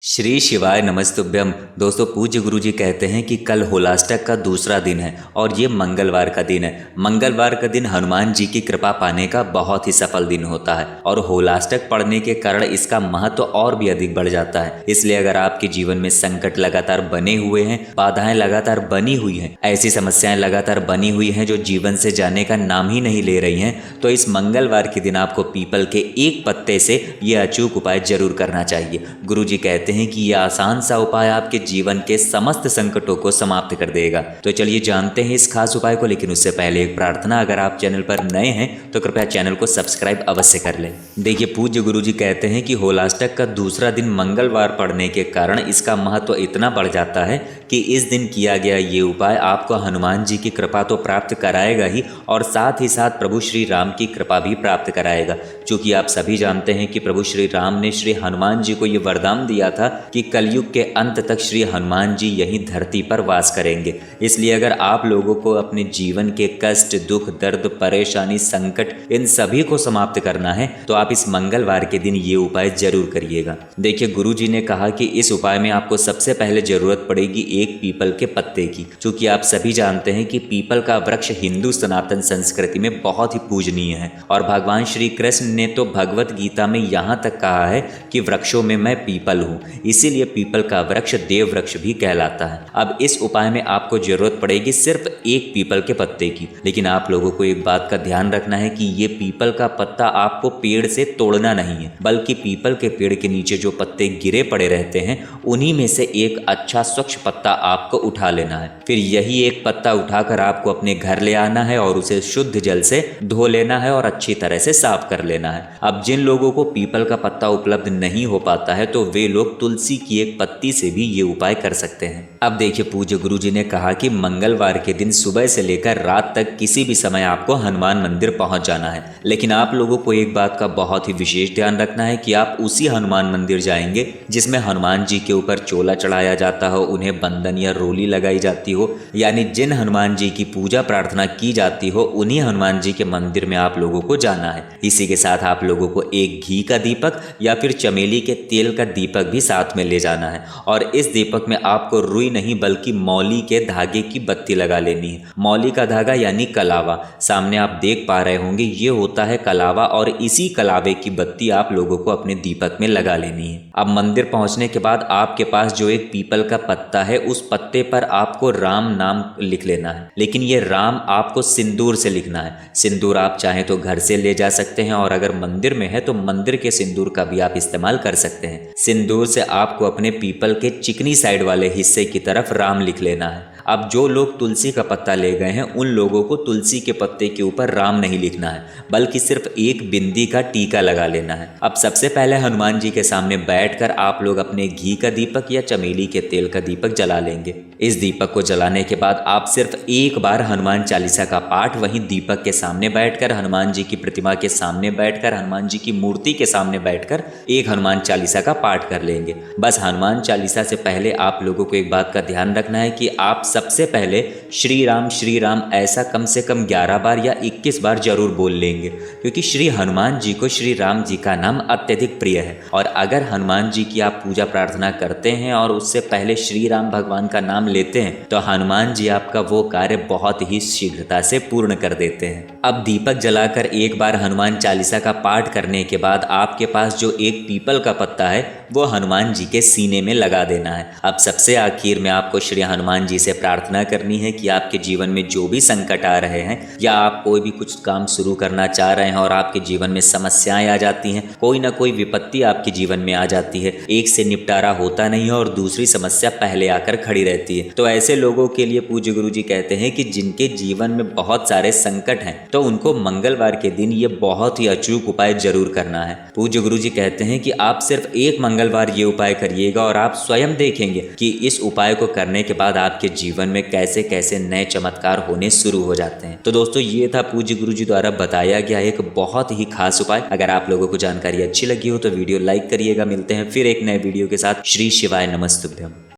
श्री शिवाय नमस्तुभ्यम। दोस्तों, पूज्य गुरु जी कहते हैं कि कल होलाष्टक का दूसरा दिन है और ये मंगलवार का दिन है। मंगलवार का दिन हनुमान जी की कृपा पाने का बहुत ही सफल दिन होता है और होलाष्टक पढ़ने के कारण इसका महत्व और भी अधिक बढ़ जाता है। इसलिए अगर आपके जीवन में संकट लगातार बने हुए हैं, बाधाएं लगातार बनी हुई हैं, ऐसी समस्याएं लगातार बनी हुई हैं जो जीवन से जाने का नाम ही नहीं ले रही हैं, तो इस मंगलवार के दिन आपको पीपल के एक पत्ते से ये अचूक उपाय जरूर करना चाहिए। गुरु जी कहते हैं कि यह आसान सा उपाय आपके जीवन के समस्त संकटों को समाप्त कर देगा। तो चलिए जानते हैं इस खास उपाय को, लेकिन उससे पहले एक प्रार्थना, अगर आप चैनल पर नए हैं तो कृपया चैनल को सब्सक्राइब अवश्य कर लें। देखिए, पूज्य गुरु जी कहते हैं कि होलाष्टक का दूसरा दिन मंगलवार पड़ने के कारण इसका महत्व इतना बढ़ जाता है कि इस दिन किया गया ये उपाय आपको हनुमान जी की कृपा तो प्राप्त कराएगा ही और साथ ही साथ प्रभु श्री राम की कृपा भी प्राप्त कराएगा। क्योंकि आप सभी जानते हैं कि प्रभु श्री राम ने श्री हनुमान जी को ये वरदान दिया था कि कलयुग के अंत तक श्री हनुमान जी यही धरती पर वास करेंगे। इसलिए अगर आप लोगों को अपने जीवन के कष्ट, दुख, दर्द, परेशानी, संकट, इन सभी को समाप्त करना है तो आप इस मंगलवार के दिन ये उपाय जरूर करिएगा। देखिए, गुरु जी ने कहा कि इस उपाय में आपको सबसे पहले जरूरत पड़ेगी एक पीपल के पत्ते की। क्योंकि आप सभी जानते हैं कि पीपल का वृक्ष हिंदू सनातन संस्कृति में बहुत ही पूजनीय है और भगवान श्री कृष्ण ने तो भगवत गीता में यहाँ तक कहा है कि वृक्षों में मैं पीपल हूँ, इसीलिए पीपल का वृक्ष देव वृक्ष भी कहलाता है। अब इस उपाय में आपको जरूरत पड़ेगी सिर्फ एक पीपल के पत्ते की। लेकिन आप लोगों को एक बात का ध्यान रखना है कि ये पीपल का पत्ता आपको पेड़ से तोड़ना नहीं है, बल्कि पीपल के पेड़ के नीचे जो पत्ते गिरे पड़े रहते हैं उन्हीं में से एक अच्छा स्वच्छ पत्ता आपको उठा लेना है। फिर यही एक पत्ता उठाकर आपको अपने घर ले आना है और उसे शुद्ध जल से धो लेना है और अच्छी तरह से साफ कर लेना है। अब जिन लोगों को पीपल का पत्ता उपलब्ध नहीं हो पाता है तो वे लोग तुलसी की एक पत्ती से भी ये उपाय कर सकते हैं। अब देखिए, पूज्य गुरु जी ने कहा कि मंगलवार के दिन सुबह से लेकर रात तक किसी भी समय आपको हनुमान मंदिर पहुंच जाना है। लेकिन आप लोगों को एक बात का बहुत ही विशेष ध्यान रखना है कि आप उसी हनुमान मंदिर जाएंगे जिसमें हनुमान जी के ऊपर चोला चढ़ाया जाता हो, उन्हें बंधन या रोली लगाई जाती हो, यानी जिन हनुमान जी की पूजा प्रार्थना की जाती हो उन्हीं हनुमान जी के मंदिर में आप लोगों को जाना है। इसी के साथ आप लोगों को एक घी का दीपक या फिर चमेली के तेल का दीपक भी साथ में ले जाना है और इस दीपक में आपको रुई नहीं बल्कि मौली के धागे की बत्ती लगा लेनी है। मौली का धागा यानी कलावा, सामने आप देख पा रहे होंगे, ये होता है कलावा और इसी कलावे की बत्ती आप लोगों को अपने दीपक में लगा लेनी है। अब मंदिर पहुंचने के बाद आपके पास जो एक पीपल का पत्ता है उस पत्ते पर आपको राम नाम लिख लेना है। लेकिन ये राम आपको सिंदूर से लिखना है। सिंदूर आप चाहें तो घर से ले जा सकते हैं और अगर मंदिर में है तो मंदिर के सिंदूर का भी आप इस्तेमाल कर सकते हैं। सिंदूर से आपको अपने पीपल के चिकनी साइड वाले हिस्से की तरफ राम लिख लेना है। अब जो लोग तुलसी का पत्ता ले गए हैं उन लोगों को तुलसी के पत्ते के ऊपर राम नहीं लिखना है, बल्कि सिर्फ एक बिंदी का टीका लगा लेना है। अब सबसे पहले हनुमान जी के सामने बैठकर आप लोग अपने घी का दीपक या चमेली के तेल का दीपक जला लेंगे। इस दीपक को जलाने के बाद आप सिर्फ एक बार हनुमान चालीसा का पाठ वहीं दीपक के सामने बैठकर, हनुमान जी की प्रतिमा के सामने बैठकर, हनुमान जी की मूर्ति के सामने बैठकर एक हनुमान चालीसा का पाठ कर लेंगे। बस हनुमान चालीसा से पहले आप लोगों को एक बात का ध्यान रखना है कि आप सबसे पहले श्री राम ऐसा कम से कम 11 बार या 21 बार जरूर बोल लेंगे, क्योंकि श्री हनुमान जी को श्री राम जी का नाम अत्यधिक प्रिय है। और अगर हनुमान जी की आप पूजा प्रार्थना करते हैं और उससे पहले श्री राम भगवान का नाम लेते हैं तो हनुमान जी आपका वो कार्य बहुत ही शीघ्रता से पूर्ण कर देते हैं। अब दीपक जलाकर एक बार हनुमान चालीसा का पाठ करने के बाद आपके पास जो एक पीपल का पत्ता है वो हनुमान जी के सीने में लगा देना है। अब सबसे आखिर में आपको श्री हनुमान जी से प्रार्थना करनी है कि आपके जीवन में जो भी संकट आ रहे हैं या आप कोई भी कुछ काम शुरू करना चाह रहे हैं और आपके जीवन में समस्याएं आ जाती हैं, कोई ना कोई विपत्ति आपके जीवन में आ जाती है, एक से निपटारा होता नहीं है और दूसरी समस्या पहले आकर खड़ी रहती है, तो ऐसे लोगों के लिए पूज्य गुरु जी कहते हैं कि जिनके जीवन में बहुत सारे संकट हैं तो उनको मंगलवार के दिन ये बहुत ही अचूक उपाय जरूर करना है। पूज्य गुरु जी कहते हैं कि आप सिर्फ एक मंगलवार ये उपाय करिएगा और आप स्वयं देखेंगे कि इस उपाय को करने के बाद आपके जीवन में कैसे कैसे नए चमत्कार होने शुरू हो जाते हैं। तो दोस्तों, ये था पूज्य गुरु जी द्वारा बताया गया एक बहुत ही खास उपाय। अगर आप लोगों को जानकारी अच्छी लगी हो तो वीडियो लाइक करिएगा। मिलते हैं फिर एक नए वीडियो के साथ। श्री शिवाय नमस्तुभ्यम।